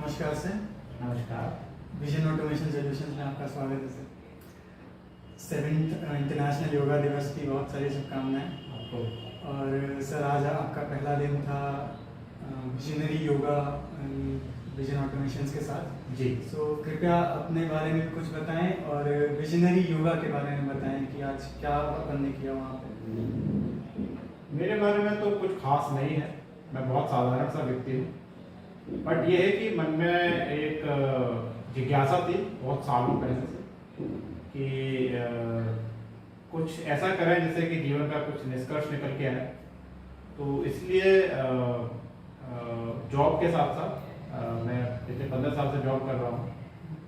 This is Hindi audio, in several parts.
नमस्कार सर। नमस्कार। विजन ऑटोमेशन सॉल्यूशंस में आपका स्वागत है सर। 7th इंटरनेशनल योगा दिवस की बहुत सारी शुभकामनाएं आपको। और सर आज आपका पहला दिन था विजनरी योगा विजन ऑटोमेशंस के साथ जी। सो कृपया अपने बारे में कुछ बताएं और विजनरी योगा के बारे में बताएं कि आज क्या अपन ने किया वहाँ पे। मेरे बारे में तो कुछ खास नहीं है, मैं बहुत साधारण सा व्यक्ति हूँ। बट ये है कि मन में एक जिज्ञासा थी बहुत सालों पहले से कि कुछ ऐसा करें जिससे कि जीवन का कुछ निष्कर्ष निकल के आए। तो इसलिए जॉब के साथ साथ मैं पिछले 15 साल से जॉब कर रहा हूँ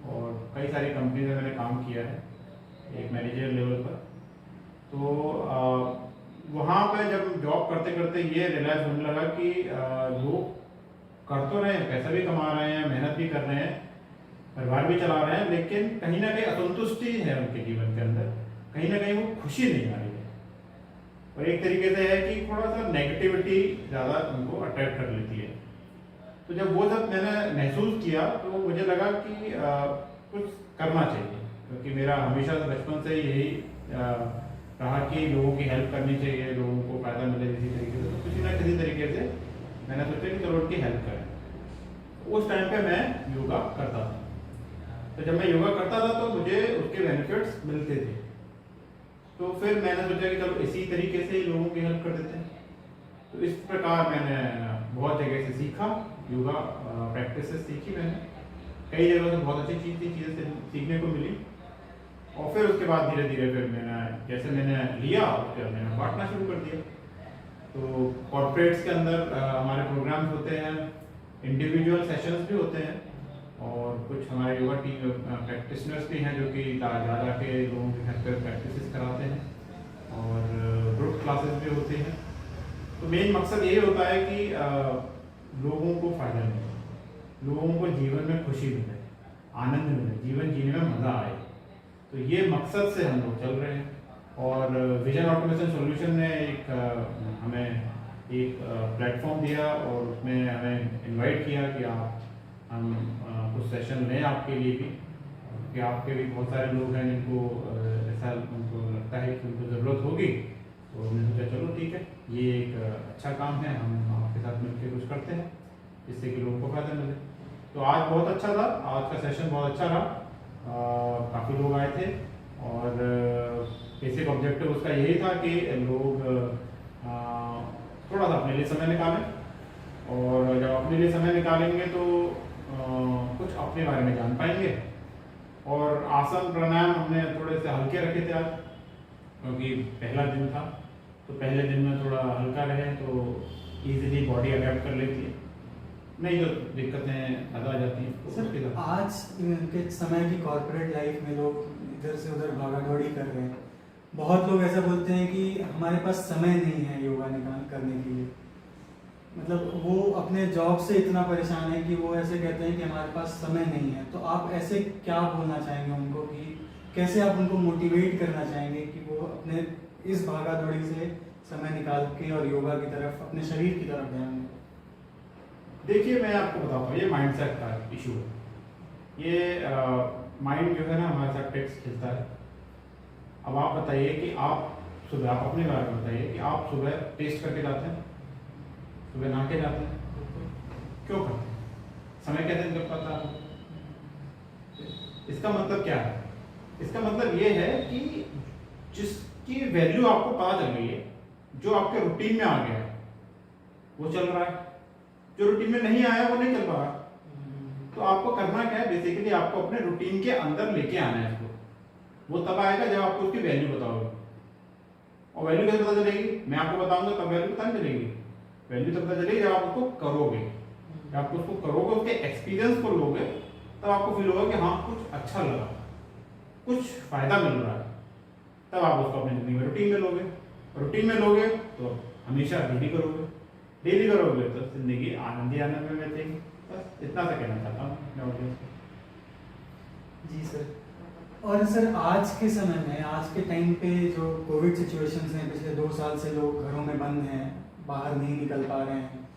और कई सारी कंपनी में मैंने काम किया है एक मैनेजर लेवल पर। तो वहाँ पे जब जॉब करते करते ये रियलाइज होने लगा कि लोग कर तो रहे हैं, पैसा भी कमा रहे हैं, मेहनत भी कर रहे हैं, परिवार भी चला रहे हैं, लेकिन कहीं ना कहीं असंतुष्टि है उनके जीवन के अंदर, कहीं ना कहीं वो खुशी नहीं आ रही है। और एक तरीके से है कि थोड़ा सा नेगेटिविटी ज़्यादा उनको अट्रैक्ट कर लेती है। तो जब मैंने महसूस किया तो मुझे लगा कि कुछ करना चाहिए, क्योंकि मेरा हमेशा से बचपन से यही रहा कि लोगों की हेल्प करनी चाहिए, लोगों को फ़ायदा मिले किसी तरीके से। तो किसी ना किसी तरीके से मैंने सोचा कि चलो उनकी हेल्प करें। उस टाइम पे मैं योगा करता था। तो जब मैं योगा करता था तो मुझे उसके बेनिफिट्स मिलते थे। तो फिर मैंने सोचा कि चलो इसी तरीके से लोगों की हेल्प कर देते हैं। तो इस प्रकार मैंने बहुत जगह से सीखा, योगा प्रैक्टिसेस सीखी मैंने, कई जगह से बहुत अच्छी चीज़ें सीखने को मिली। और फिर उसके बाद धीरे धीरे फिर मैंने लिया, उसके बाद मैंने बांटना शुरू कर दिया। तो कॉर्पोरेट्स के अंदर हमारे प्रोग्राम्स होते हैं, इंडिविजुअल सेशंस भी होते हैं, और कुछ हमारे योगा टीम प्रैक्टिशनर्स भी हैं जो कि जा के लोगों के घर पर प्रैक्टिस कराते हैं, और ग्रुप क्लासेस भी होते हैं। तो मेन मकसद यही होता है कि लोगों को फ़ायदा मिले, लोगों को जीवन में खुशी मिले, आनंद मिले, जीवन जीने में मज़ा आए। तो ये मकसद से हम लोग चल रहे हैं। और विजन ऑटोमेशन सॉल्यूशन ने हमें एक प्लेटफॉर्म दिया और उसमें हमें इनवाइट किया कि हम कुछ सेशन लें आपके लिए भी, कि आपके भी बहुत सारे लोग हैं जिनको ऐसा उनको लगता है कि उनको ज़रूरत होगी। तो हमने सोचा चलो ठीक है, ये एक अच्छा काम है, हम आपके साथ मिलकर कुछ करते हैं जिससे कि लोगों को फ़ायदा मिले। तो आज बहुत अच्छा था, आज का सेशन बहुत अच्छा रहा, काफ़ी लोग आए थे। और बेसिक ऑब्जेक्टिव उसका यही था कि लोग थोड़ा सा अपने लिए समय निकालें, और जब अपने लिए समय निकालेंगे तो कुछ अपने बारे में जान पाएंगे। और आसन प्राणायाम हमने थोड़े से हल्के रखे थे आज, क्योंकि पहला दिन था। तो पहले दिन में थोड़ा हल्का रहे तो ईजिली बॉडी अडेप्ट कर लेती है, नहीं तो दिक्कतें ज़्यादा आ जाती हैं। सर आज के समय की कॉर्पोरेट लाइफ में लोग इधर से उधर भागा दौड़ी कर रहे हैं। बहुत लोग ऐसा बोलते हैं कि हमारे पास समय नहीं है योगा करने के लिए, मतलब वो अपने जॉब से इतना परेशान है कि वो ऐसे कहते हैं कि हमारे पास समय नहीं है। तो आप ऐसे क्या बोलना चाहेंगे उनको, कि कैसे आप उनको मोटिवेट करना चाहेंगे कि वो अपने इस भागा दौड़ी से समय निकाल के और योगा की तरफ, अपने शरीर की तरफ ध्यान दें? देखिए, मैं आपको बताता हूँ, ये माइंडसेट का इशू है। ये माइंड जो है ना हमारे साथ ट्रिक्स खेलता है। अब आप बताइए कि आप सुबह, आप अपने बारे में बताइए कि आप सुबह टेस्ट करके जाते हैं, सुबह नहा के जाते हैं, क्यों करते हैं? समय कैसे निकल पाता है? इसका मतलब क्या है? इसका मतलब ये है कि जिसकी वैल्यू आपको पता चल गई है, जो आपके रूटीन में आ गया है, वो चल रहा है। जो रूटीन में नहीं आया वो नहीं चल पा रहा। तो आपको करना क्या है? बेसिकली आपको अपने रूटीन के अंदर लेके आना है इसको। वो तब आएगा जब आपको उसकी वैल्यू बताओगे। और वैल्यू कैसे पता चलेगी? मैं आपको बताऊंगा तब वैल्यू पता नहीं चलेगी। वैल्यू तब पता चलेगी जब आप उसको करोगे, जब आप उसको करोगे, उसके एक्सपीरियंस को लोगे, तब आपको फील होगा कि हाँ कुछ अच्छा लगा, कुछ फायदा मिल रहा है। तब आप उसको अपनी जिंदगी में रूटीन में लोगे। रूटीन में लोगे तो हमेशा डेली करोगे, डेली करोगे तो जिंदगी आनंद ही आनंद में बचेगी। बस इतना सा कहना चाहता हूँ मैं ऑडियंस को। जी सर। और सर आज के समय में, आज के टाइम पे जो कोविड सिचुएशंस हैं, पिछले 2 साल से लोग घरों में बंद हैं, बाहर नहीं निकल पा रहे हैं,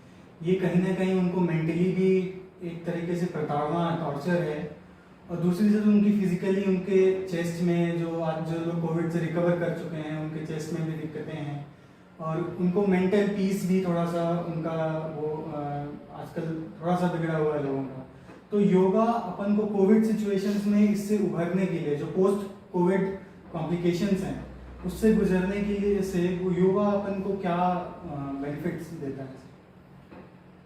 ये कहीं ना कहीं उनको मेंटली भी एक तरीके से प्रताड़ना, टॉर्चर है। और दूसरी चीज़ उनकी फिजिकली उनके चेस्ट में, जो आज जो लोग कोविड से रिकवर कर चुके हैं उनके चेस्ट में भी दिक्कतें हैं, और उनको मेंटल पीस भी थोड़ा सा उनका वो आजकल थोड़ा सा बिगड़ा हुआ है लोगों का। तो योगा अपन को कोविड सिचुएशंस में इससे उभरने के लिए, जो पोस्ट कोविड कॉम्प्लिकेशंस हैं उससे गुजरने के लिए से वो योगा अपन को क्या बेनिफिट्स देता है?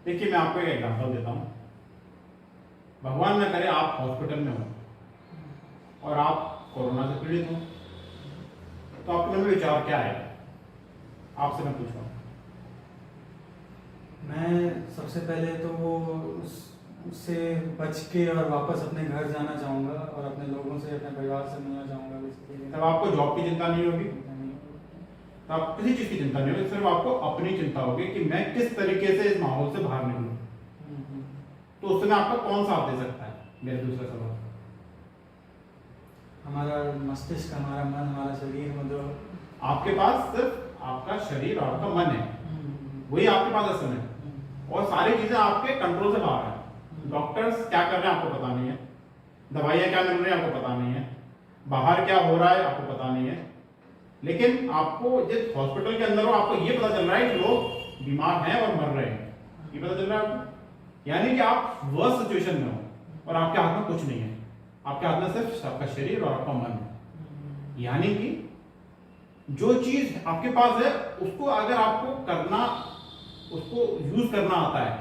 देखिए, मैं आपको एक एग्जांपल देता हूँ। भगवान न करे आप हॉस्पिटल में हो और आप कोरोना से पीड़ित हो, तो आपके मन में विचार क्या आएगा? आपसे मैं पूछ रहा हूँ। मैं सबसे पहले तो उससे बच के और वापस अपने घर जाना चाहूँगा और अपने लोगों से, अपने परिवार से मिलना चाहूँगा। तब आपको जॉब की चिंता नहीं होगी, तो आप किसी चीज़ की चिंता नहीं होगी, सिर्फ आपको अपनी चिंता होगी कि मैं किस तरीके से इस माहौल से बाहर निकलूँ। तो उस समय आपका कौन साथ दे सकता है? मेरा दूसरा सवाल। हमारा मस्तिष्क, हमारा मन, हमारा शरीर, मतलब आपके पास सिर्फ आपका शरीर और आपका मन है, वही आपके पास असल है, और सारी चीजें आपके कंट्रोल से बाहर है। डॉक्टर्स क्या कर रहे हैं आपको पता नहीं है, दवाइयाँ क्या मिल रही हैं आपको पता नहीं है, बाहर क्या हो रहा है आपको पता नहीं है। लेकिन आपको जिस हॉस्पिटल के अंदर हो आपको ये पता चल रहा है कि लोग बीमार हैं और मर रहे हैं, ये पता चल रहा है आपको। यानी कि आप वर्स्ट सिचुएशन में हो और आपके हाथ में कुछ नहीं है, आपके हाथ में सिर्फ आपका शरीर और आपका मन है। यानी कि जो चीज आपके पास है उसको अगर आपको करना, उसको यूज करना आता है,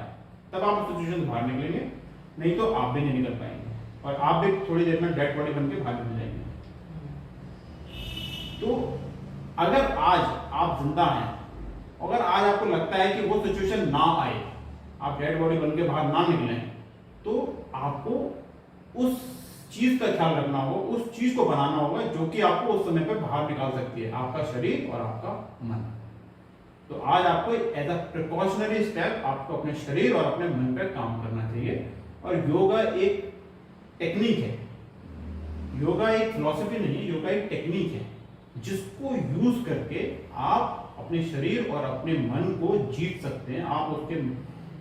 तब आप उस सिचुएशन से बाहर निकलेंगे, नहीं तो आप भी नहीं निकल पाएंगे और आप भी थोड़ी देर में डेड बॉडी बन के बाहर निकल जाएंगे। तो अगर आज आप जिंदा हैं, अगर आज आपको लगता है कि वो सिचुएशन ना आए, आप डेड बॉडी बन के बाहर ना निकलें, तो आपको उस चीज का ख्याल रखना होगा, उस चीज को बनाना होगा जो कि आपको उस समय पे बाहर निकाल सकती है, आपका शरीर और आपका मन। तो आज आपको एज अ प्रिकॉशनरी स्टेप आपको अपने शरीर और अपने मन पे काम करना चाहिए। और योगा एक टेक्निक है, योगा एक फिलॉसफी नहीं है, योगा एक टेक्निक है जिसको यूज करके आप अपने शरीर और अपने मन को जीत सकते हैं, आप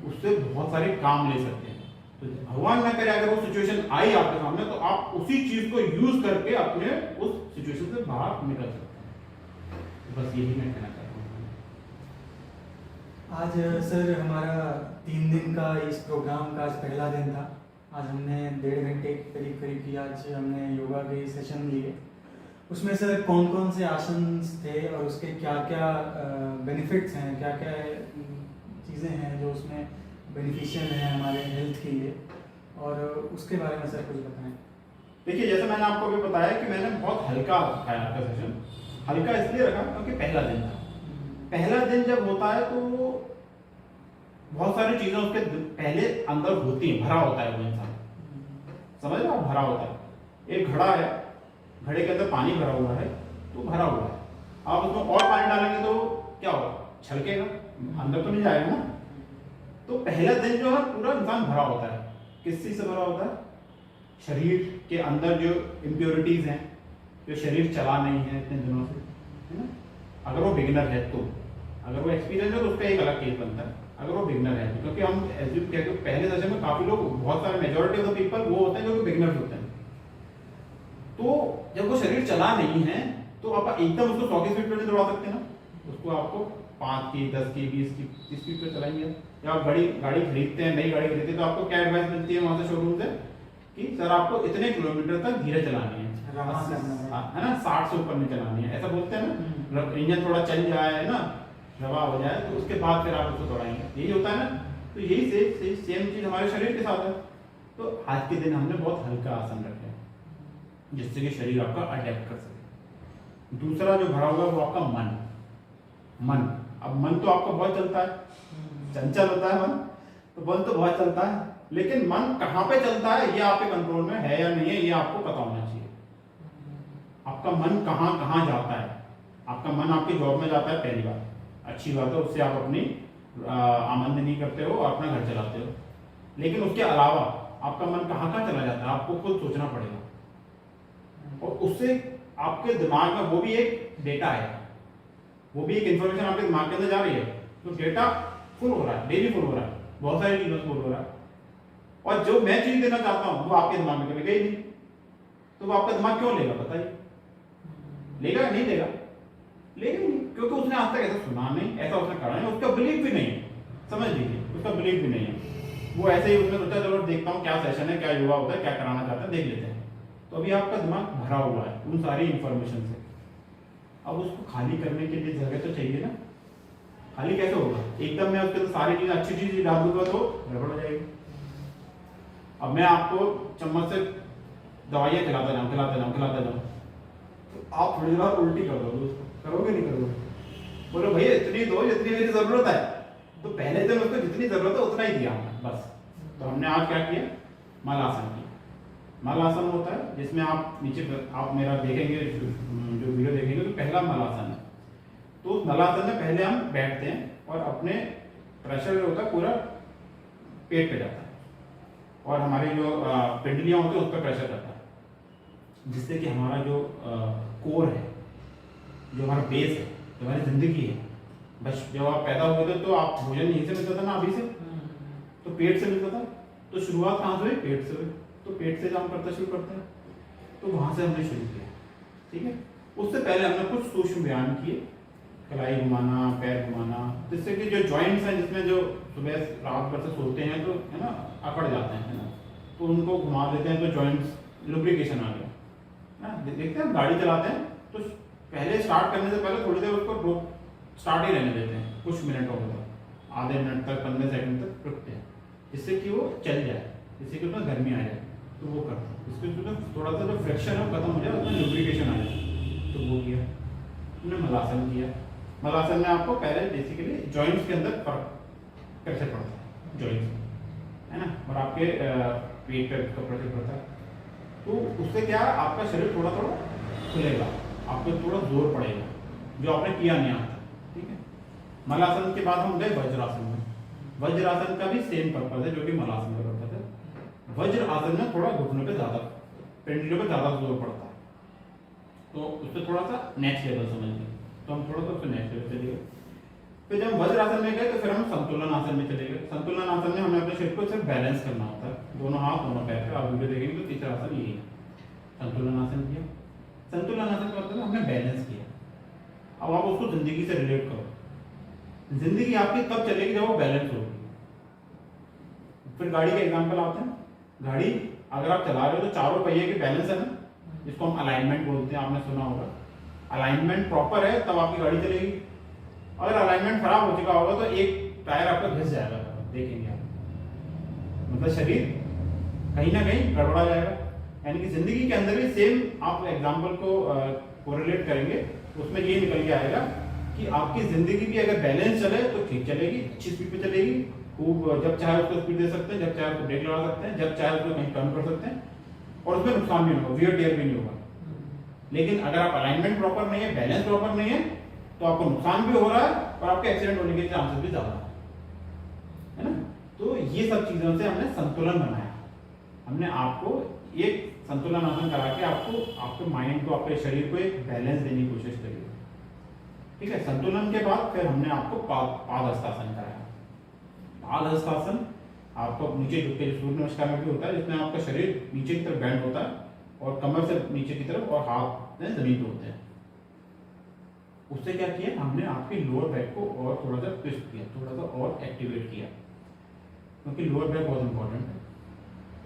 उससे बहुत सारे काम ले सकते हैं। तो भगवान ना करे अगर वो सिचुएशन आई आपके सामने, तो आप उसी चीज को यूज करके अपने उस सिचुएशन से बाहर निकल सकते हैं। तो बस यही मैं कहना चाहता हूँ। आज सर हमारा 3 दिन का इस प्रोग्राम का आज पहला दिन था। आज हमने 1.5 घंटे करीब की आज हमने योगा के सेशन लिए। उसमें सर कौन कौन से आसन थे और उसके क्या क्या बेनिफिट्स हैं, क्या क्या चीज़ें हैं जो उसमें बेनिफिशियल है हमारे हेल्थ के लिए, और उसके बारे में सर कुछ बताएं। देखिए, जैसे मैंने आपको अभी बताया कि मैंने बहुत हल्का रखाया आपका सेशन। हल्का इसलिए रखा क्योंकि पहला दिन था। पहला दिन जब होता है तो बहुत सारी चीजें उसके पहले अंदर होती हैं, भरा होता है वो इंसान, समझ रहे हो, भरा होता है। एक घड़ा है, घड़े के अंदर पानी भरा हुआ है, तो भरा हुआ है, आप उसमें और पानी डालेंगे तो क्या होगा, छलकेगा, अंदर तो नहीं जाएगा ना। तो पहला दिन जो है पूरा इंसान भरा होता है। किस चीज से भरा होता है? शरीर के अंदर जो इम्प्योरिटीज हैं, जो शरीर चला नहीं है इतने दिनों से, है ना। अगर वो बिगिनर है तो, अगर वो एक्सपीरियंस है तो उसका एक अलग केस बनता है। अगर वो बिगिनर है तो, क्योंकि हम एज्यूम किया कि पहले सेशन में काफी लोग, बहुत सारे मेजोरिटी ऑफ द पीपल वो होते हैं जो कि बिगिनर्स होते हैं। तो जब वो शरीर चला नहीं है तो आप एकदम उसको 100 की स्पीड पर नहीं दौड़ा सकते ना, उसको आपको 5 की, 10 की, 20 की, 30 स्पीड पर चलाएंगे। या आप गाड़ी खरीदते हैं, नई गाड़ी खरीदते हैं, तो आपको क्या एडवाइस मिलती है वहां से शोरूम से कि सर आपको इतने किलोमीटर तक धीरे चलानी है, है ना, 60 से ऊपर नहीं चलानी है, ऐसा बोलते हैं ना। इंजन थोड़ा चल जाए ना, रवा हो जाए, तो उसके बाद फिर आप उसको दौड़ाएंगे, यही होता है ना। तो यही सेम चीज हमारे शरीर के साथ है। तो आज के दिन हमने बहुत हल्का आसन रखे जिससे कि शरीर आपका अडेप्ट कर सके। दूसरा जो भरा हुआ है वो आपका मन। अब मन तो आपका बहुत चलता है, चंचल होता है मन, तो मन तो बहुत चलता है, लेकिन मन कहाँ पे चलता है ये आपके कंट्रोल में है या नहीं है, ये आपको पता होना चाहिए। आपका मन कहाँ कहाँ जाता है। आपका मन आपकी जॉब में जाता है, पहली बात, अच्छी बात है, उससे आप अपनी आमदनी करते हो और अपना घर चलाते हो। लेकिन उसके अलावा आपका मन कहाँ कहाँ चला जाता है आपको खुद सोचना पड़ेगा, और उससे आपके दिमाग में वो भी एक डेटा है, वो भी एक इंफॉर्मेशन आपके दिमाग के अंदर जा रही है। तो डेटा फुल हो रहा है, डेली फुल हो रहा है, बहुत सारी चीजों से फुल हो रहा है। और जो मैं चीज देना चाहता हूँ वो आपके दिमाग में कभी गई नहीं, तो वो आपका दिमाग क्यों लेगा बताइए? लेगा या नहीं लेगा? लेगा नहीं, क्योंकि उसने आज तक ऐसा सुना नहीं, ऐसा उसने करा नहीं, उसका बिलीव भी नहीं है। समझ लीजिए, उसका बिलीव भी नहीं है। वो ऐसे ही उसने सोचा चलो देखता हूँ क्या सेशन है, क्या योगा होता है, क्या कराना चाहता है, देख लेते हैं। तो अभी आपका दिमाग भरा हुआ है उन सारी इंफॉर्मेशन से। अब उसको खाली करने के लिए जगह तो चाहिए ना। खाली कैसे होगा? एकदम मैं उसके तो सारी चीज अच्छी चीज डाल दूंगा तो गड़बड़ हो जाएगी। अब मैं आपको चम्मच से दवाइयाँ खिलाता जाऊँ, तो आप थोड़ी देर बाद उल्टी कर दोगे उसको, करोगे नहीं करोगे? बोलो भैया इतनी दो जितनी मेरी जरूरत है। तो पहले दिन उसको जितनी जरूरत है उतना ही दिया हमने बस। तो हमने आज क्या किया? मलासन किया। मलासन होता है जिसमें आप नीचे आप मेरा देखेंगे जो वीडियो देखेंगे तो पहला मलासन है। तो उस मलासन में पहले हम बैठते हैं और अपने प्रेशर जो होता है पूरा पेट पे जाता है और हमारी जो पिंडलियां होती है उस पर प्रेशर रहता है, जिससे कि हमारा जो कोर है, जो हमारा बेस है, जो हमारी जिंदगी है। बस जब आप पैदा हुए थे तो आप भोजन यहीं से मिलता था ना, अभी से तो पेट से मिलता था। तो शुरुआत कहाँ से हुई? पेट से हुई। तो पेट से हम करना शुरू करते हैं, तो वहां से हमने शुरू किया। ठीक है, उससे पहले हमने कुछ सूक्ष्म व्यायाम किए, कलाई घुमाना, पैर घुमाना, जिससे कि जो जॉइंट्स हैं जिसमें जो सुबह रात भर से सोते हैं तो है ना अकड़ जाते हैं, है ना, तो उनको घुमा देते हैं तो जॉइंट्स लुब्रिकेशन आ गया ना। देखते हैं गाड़ी चलाते हैं तो पहले स्टार्ट करने से पहले थोड़ी देर उसको स्टार्ट ही रहने देते हैं, कुछ मिनटों तक, आधे मिनट तक, 15 सेकंड तक रुकते हैं, जिससे कि वो चल जाए, जिससे कि उसमें गर्मी आ जाए। तो वो करते हैं, इसके थोड़ा सा जो फ्रिक्शन है वो खत्म हो जाए, उसमें लुब्रिकेशन आ जाए। तो वो किया हमने। मलासन किया। मलासन में आपको पहले बेसिकली जॉइंट्स के अंदर प्रेशर पड़ता है, जॉइंट्स है ना, और आपके पेट पे उसका प्रेशर पड़ता है। तो उससे क्या आपका शरीर थोड़ा थोड़ा खुलेगा, आपको थोड़ा जोर पड़ेगा, जो आपने किया नहीं आता। ठीक है, मलासन के बाद हम गए वज्रासन में। वज्रासन का भी सेम पर्पज है जो कि मलासन का पर्पज है। वज्र आसन में थोड़ा घुटनों पे ज्यादा, पिंडलियों पे ज्यादा जोर पड़ता है, तो उससे थोड़ा सा नेक्स्ट लेवल समझिए। तो हम थोड़ा सा उससे नेक्स्ट लेवल चले गए। फिर जब वज्रासन में गए तो फिर हम संतुलन आसन में चले गए। संतुलन आसन में हमें अपने शरीर को सिर्फ बैलेंस करना होता है, दोनों हाथ दोनों पैर पे। आप वीडियो देखेंगे तो तीसरा आसन यही है, संतुलन आसन किया। संतुलन आसन का मतलब हमने बैलेंस किया। अब आप उसको जिंदगी से रिलेट करो। जिंदगी आपकी तब चलेगी जब वो बैलेंस होगी। फिर गाड़ी का एग्जांपल आते हैं। गाड़ी अगर आप चला रहे हो तो चारों पहिए के बैलेंस है ना, जिसको हम अलाइनमेंट बोलते हैं, आपने सुना होगा। अलाइनमेंट प्रॉपर है तब आपकी गाड़ी चलेगी। अगर अलाइनमेंट खराब हो चुका होगा तो एक टायर आपका घिस जाएगा, देखेंगे आप, मतलब शरीर कहीं ना कहीं गड़बड़ा जाएगा। यानी कि जिंदगी के अंदर भी सेम आप एग्जांपल को कोरिलेट करेंगे, उसमें ये निकल के आएगा कि आपकी जिंदगी भी अगर बैलेंस चले तो ठीक चलेगी, अच्छी स्पीड पे चलेगी, खूब जब चाहे उसको स्पीड दे सकते हैं, जब चाहे उसको ब्रेक लगा सकते हैं, जब चाहे उसको कहीं टर्न कर सकते हैं, और उसमें नुकसान भी नहीं होगा, वियर टेयर भी नहीं होगा। लेकिन अगर आप अलाइनमेंट प्रॉपर नहीं है, बैलेंस प्रॉपर नहीं है, तो आपको नुकसान भी हो रहा है और आपके एक्सीडेंट होने के चांसेस भी ज्यादा है ना। तो ये सब चीजों से हमने संतुलन बनाया। हमने आपको एक संतुलन आसन करा के आपको, आपके माइंड को, आपके शरीर को एक बैलेंस देने की कोशिश करी। ठीक है, संतुलन के बाद फिर हमने आपको पादहस्तासन कराया। पादहस्तासन आपको नीचे झुक के, सूर्य नमस्कार में भी होता है, जिसमें आपका शरीर नीचे की तरफ बैंड होता है और कमर से नीचे की तरफ और हाथ जमीन पे होते हैं। उससे क्या किया हमने, आपके लोअर बैक को और थोड़ा सा ट्विस्ट किया, थोड़ा सा और एक्टिवेट किया, क्योंकि लोअर बैक बहुत इंपॉर्टेंट है।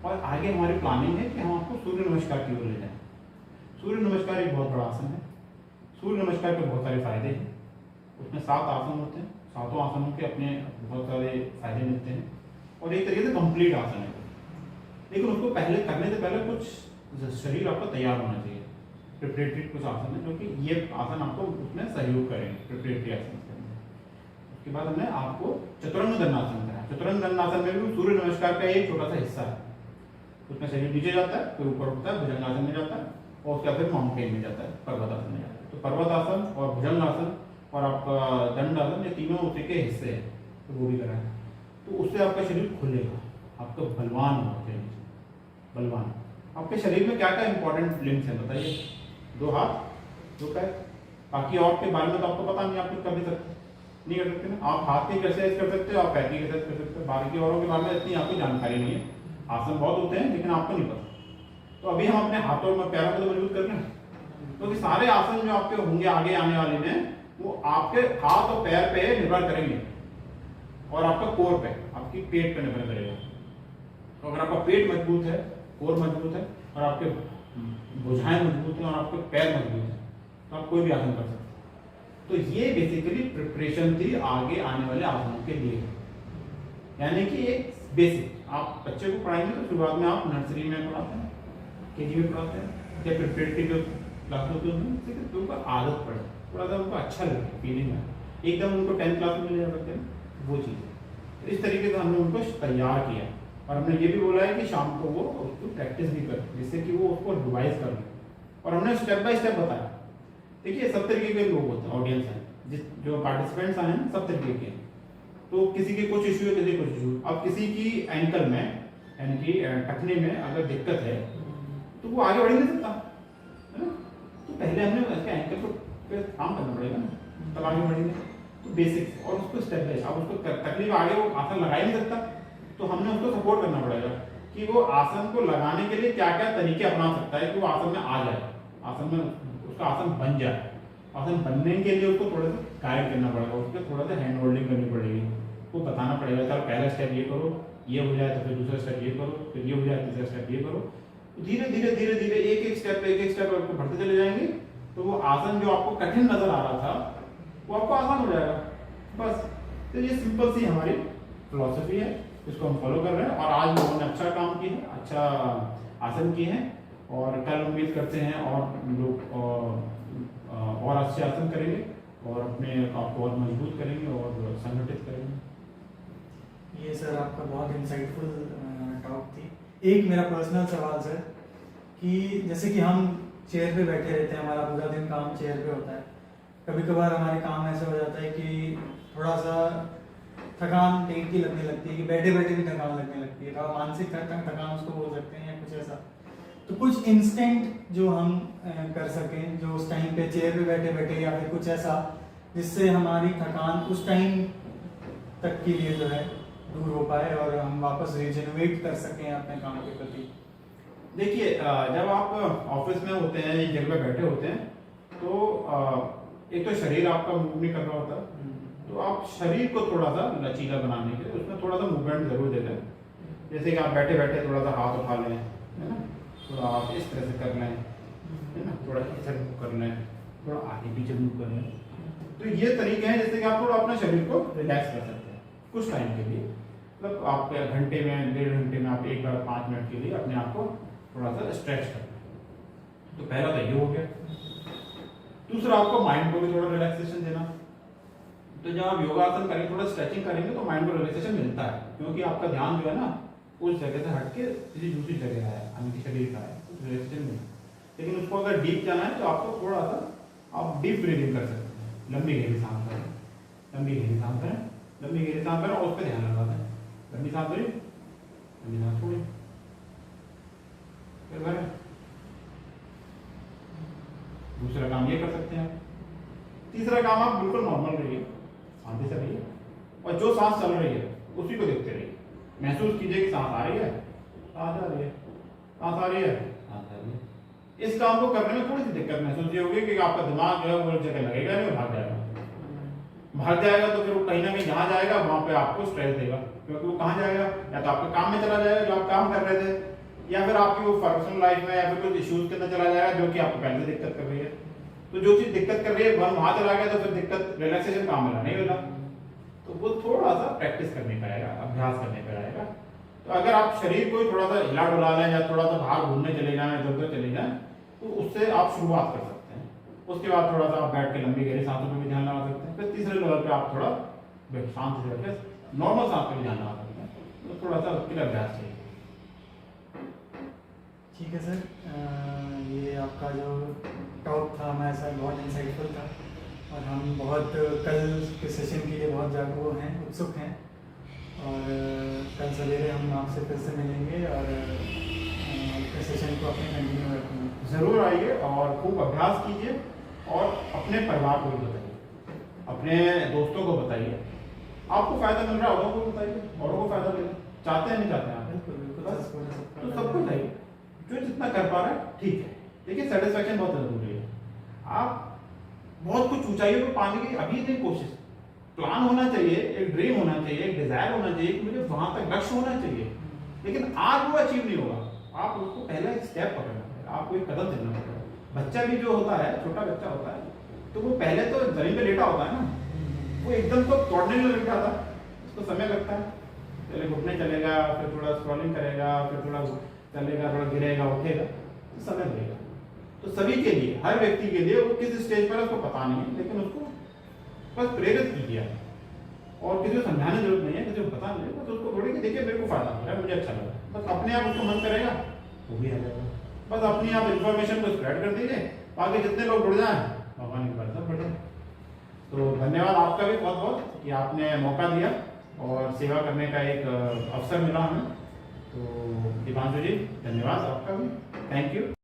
और आगे हमारी प्लानिंग है कि हम आपको सूर्य नमस्कार की ओर ले जाएं। सूर्य नमस्कार एक बहुत बड़ा आसन है। सूर्य नमस्कार के बहुत सारे फायदे हैं। उसमें 7 आसन होते हैं, 7 आसनों के अपने बहुत सारे फायदे मिलते हैं और एक तरीके से कंप्लीट आसन है। लेकिन उसको पहले करने से पहले कुछ शरीर आपका तैयार होना चाहिए। प्रिपरेटरी कुछ आसन है जो कि ये आसन आपको उसमें सहयोग करेंगे, प्रिपरेटरी आसन करने। उसके बाद हमने आपको चतुरंग दंडासन कराया। चतुरंग दंडासन में भी सूर्य नमस्कार का एक छोटा सा हिस्सा है। उसमें शरीर नीचे जाता है, फिर ऊपर उठता है, भुजंगासन में जाता है और उसके बाद फिर माउंटेन में जाता है, पर्वतासन में जाता है। तो पर्वतासन और भुजंगासन और आपका दंडासन, ये तीनों उसी के हिस्से हैं, तो वो भी कराएं। तो उससे आपका शरीर खुलेगा, आपका बलवान होगा, बलवान। आपके शरीर में क्या क्या इंपॉर्टेंट लिम्स हैं बताइए? 2 हाथ, 2 पैर। बाकी और के बारे में तो आपको पता नहीं, आप कुछ कर भी सकते नहीं कर सकते ना। आप हाथ की एक्सरसाइज कर सकते हो, आप पैर की एक्सरसाइज कर सकते हो, बाकी औरों के बारे में इतनी आपको जानकारी नहीं है। आसन बहुत होते हैं लेकिन आपको नहीं पता। तो अभी हम अपने हाथों में पैरों को तो मजबूत कर रहे हैं, क्योंकि सारे आसन जो आपके होंगे आगे आने वाले में वो आपके हाथ और पैर पे निर्भर करेंगे और आपका कोर पे, आपकी पेट पे निर्भर करेगा। तो अगर आपका पेट मजबूत है, कोर मजबूत है और आपके भुजाएं मजबूत हैं और आपके पैर मजबूत हैं तो आप कोई भी आसन कर सकते हैं। तो ये बेसिकली प्रिपरेशन थी आगे आने वाले आसनों के लिए, यानी कि एक बेसिक आप बच्चे को पढ़ाएंगे तो शुरुआत में आप नर्सरी में पढ़ाते हैं, केजी में पढ़ाते हैं या प्रिपरेटरी जो क्लास होती है उसमें, तो उनको आदत पड़े, थोड़ा सा उनको अच्छा लगे, फीलिंग है, एकदम उनको 10th क्लास में ले जा सकते हैं वो चीज़। इस तरीके से हमने उनको तैयार किया और हमने ये भी बोला है कि शाम को वो उसको प्रैक्टिस भी करें जिससे कि वो उसको रिवाइज कर लें। और हमने स्टेप बाय स्टेप बताया। देखिए सब तरीके के लोग होते हैं, ऑडियंस हैं, जो पार्टिसिपेंट्स आए हैं सब तरीके के, तो किसी के कुछ इशू है, किसी कुछ इशू। अब किसी की एंकल में यानी कि टखने में अगर दिक्कत है तो वो आगे बढ़ ही नहीं सकता है ना, तो पहले हमने उसके एंकल को काम करना पड़ेगा ना, तब आगे बढ़ेंगे। तो बेसिक्स और उसको स्टेप बाय, अब उसको तकलीफ आगे वो आसन लगा ही नहीं सकता तो हमने उसको सपोर्ट करना पड़ेगा कि वो आसन को लगाने के लिए क्या क्या तरीके अपना सकता है कि वो आसन में आ जाए, आसन में उसका आसन बन जाए। आसन बनने के लिए उसको थोड़ा सा गाइड करना पड़ेगा, उसको थोड़ा सा हैंड होल्डिंग करनी पड़ेगी, वो बताना पड़ेगा चल पहला स्टेप ये करो, ये हो जाए तो फिर दूसरा स्टेप ये करो, फिर ये हो जाए तीसरा स्टेप ये करो। धीरे धीरे धीरे धीरे एक एक स्टेप आपको बढ़ते चले जाएंगे तो वो आसन जो आपको कठिन नजर आ रहा था वो आपको आसान हो जाएगा बस। तो ये सिंपल सी हमारी फिलॉसफी है, इसको हम फॉलो कर रहे हैं और आज लोगों ने अच्छा काम किया है, अच्छा आसन किए हैं और कल उम्मीद करते हैं और लोग और अच्छे आसन करेंगे और अपने आप को और मजबूत करेंगे और संगठित करेंगे। ये सर आपका बहुत इंसाइटफुल टॉक थी। एक मेरा पर्सनल सवाल सर कि जैसे कि हम चेयर पे बैठे रहते हैं, हमारा पूरा दिन काम चेयर पे होता है, कभी कभार हमारे काम ऐसा हो जाता है कि थोड़ा सा थकान पेट की लगने लगती है कि बैठे बैठे भी थकान लगने लगती है, थोड़ा मानसिक थकान उसको बोल सकते हैं या कुछ ऐसा। तो कुछ इंस्टेंट जो हम कर सकें जो उस टाइम पे चेयर पे बैठे बैठे या फिर कुछ ऐसा जिससे हमारी थकान उस टाइम तक के लिए जो है दूर हो पाए और हम वापस रिजेनरेट कर सकें अपने काम के प्रति। देखिए जब आप ऑफिस में होते हैं एक जगह पे बैठे होते हैं तो एक तो शरीर आपका मूव नहीं कर रहा होता, तो आप शरीर को थोड़ा सा लचीला बनाने के लिए उसमें थोड़ा सा मूवमेंट जरूर देते हैं। जैसे कि आप बैठे बैठे थोड़ा सा हाथ उठा लें, है ना, थोड़ा आप इस तरह से कर लें, है ना, थोड़ा इधर मूव कर लें, थोड़ा आगे पीछे मूव कर लें। तो ये तरीके हैं जैसे कि आप थोड़ा अपने शरीर को रिलैक्स कर सकते हैं कुछ टाइम के लिए, मतलब आप घंटे में 1.5 घंटे में आप एक बार 5 मिनट के लिए अपने आप को थोड़ा सा स्ट्रेच करना है। तो पहला तो ये हो गया। दूसरा आपको माइंड को भी थोड़ा रिलैक्सेशन देना। तो जब आप योगासन करेंगे थोड़ा स्ट्रेचिंग करेंगे तो माइंड को रिलैक्सेशन मिलता है, क्योंकि आपका ध्यान जो है ना उस जगह से हट के किसी दूसरी जगह है, यानी शरीर का है, तो रिलैक्सेशन मिलता है। लेकिन उसको अगर डीप जाना है तो आपको थोड़ा सा आप डीप ब्रीदिंग कर सकते हैं, लंबी गहरी सांस करें, लंबी गहरी सांस करें, लंबी गहरी सांस करें और उस पर ध्यान लगाते हैं। लंबी सांस करें, लंबी सांस छोड़ें, फिर करें। दूसरा काम ये कर सकते हैं। तीसरा काम आप बिल्कुल नॉर्मल रहिए, शांति से रहिए और जो सांस चल रही है उसी को देखते रहिए। महसूस कीजिए कि सांस आ रही है, सांस आ रही है, सांस आ रही है, सांस आ रही है। इस काम को करने में थोड़ी सी दिक्कत महसूस ये होगी कि आपका दिमाग जो है वो जगह लगेगा नहीं, भाग जाएगा। भाग जाएगा तो फिर वो कहीं ना कहीं जहाँ जाएगा वहां पे आपको स्ट्रेस देगा, क्योंकि वो कहाँ जाएगा, या तो आपके काम में चला जाएगा जो आप काम कर रहे थे, या फिर आपकी वो पर्सनल लाइफ में या फिर कुछ इश्यूज के अंदर चला जाएगा जो कि आपको पहले से दिक्कत कर रही है। तो जो चीज दिक्कत कर रही है वहां चला गया तो फिर दिक्कत रिलैक्सेशन काम मिला नहीं मिला, तो वो थोड़ा सा प्रैक्टिस करने का आएगा, अभ्यास करने का आएगा। तो अगर आप शरीर को थोड़ा सा हिला डुला लें या थोड़ा सा बाहर घूमने चले जाएं, इधर उधर चले जाएं, तो उससे आप शुरुआत कर सकते हैं। उसके बाद थोड़ा सा आप बैठ के लंबी गहरी सांसों पर भी ध्यान लगा सकते हैं। फिर तीसरे लेवल पे आप थोड़ा शांत से बैठ नॉर्मल सांस पर भी ध्यान लगा सकते हैं। तो थोड़ा सा उसके लिए अभ्यास चाहिए। ठीक है सर, ये आपका जो टॉक था हमारे साथ बहुत इंसाइटफुल था और हम बहुत कल के सेशन के लिए बहुत जागरूक हैं, उत्सुक हैं और कल सवेरे हम आपसे फिर से मिलेंगे और सेशन को अपने कंटिन्यू रखेंगे। ज़रूर आइए और खूब अभ्यास कीजिए और अपने परिवार को भी बताइए, अपने दोस्तों को बताइए। आपको फ़ायदा मिल रहा है औरों को बताइए, औरों को फ़ायदा मिले। चाहते हैं नहीं चाहते हैं आप? बिल्कुल बिल्कुल बस, सबको तो सबको चाहिए जो जितना कर पा रहा है ठीक है। देखिए सेटिस्फेक्शन बहुत जरूरी है। आप बहुत कुछ ऊंचाइयों पर पाने की अभी नहीं कोशिश, प्लान होना चाहिए, एक ड्रीम होना चाहिए, एक डिजायर होना चाहिए कि मुझे वहां तक लक्ष्य होना चाहिए, लेकिन आज वो अचीव नहीं होगा। आप उसको पहला एक स्टेप पकड़ना पड़ेगा, आपको एक कदम चलना पड़ेगा। बच्चा भी जो होता है, छोटा बच्चा होता है, तो वो पहले तो जमीन पे लेटा होता है ना, वो एकदम तो तोड़ने नहीं लग जाता, उसको समय लगता है। पहले घुटने चलेगा, फिर थोड़ा स्क्रॉलिंग करेगा, फिर थोड़ा चलेगा, थोड़ा गिरेगा, उठेगा, तो समय लगेगा। तो सभी के लिए, हर व्यक्ति के लिए, वो किस स्टेज पर है उसको पता नहीं है, लेकिन उसको बस प्रेरित कीजिए और किसी को समझाने की जरूरत नहीं है, किसी को पता नहीं है, बस उसको थोड़ी कि देखिए मेरे को फायदा मिला, मुझे अच्छा लगा, बस अपने आप उसको मन करेगा वो भी आ जाएगा। बस अपनी आप इन्फॉर्मेशन को स्प्रेड कर दीजिए, बाकी जितने लोग जुड़ जाएं भगवान की कृपा से बढ़े। तो धन्यवाद आपका भी बहुत बहुत कि आपने मौका दिया और सेवा करने का एक अवसर मिला हमें। तो दीपांशु जी धन्यवाद आपका भी, थैंक यू।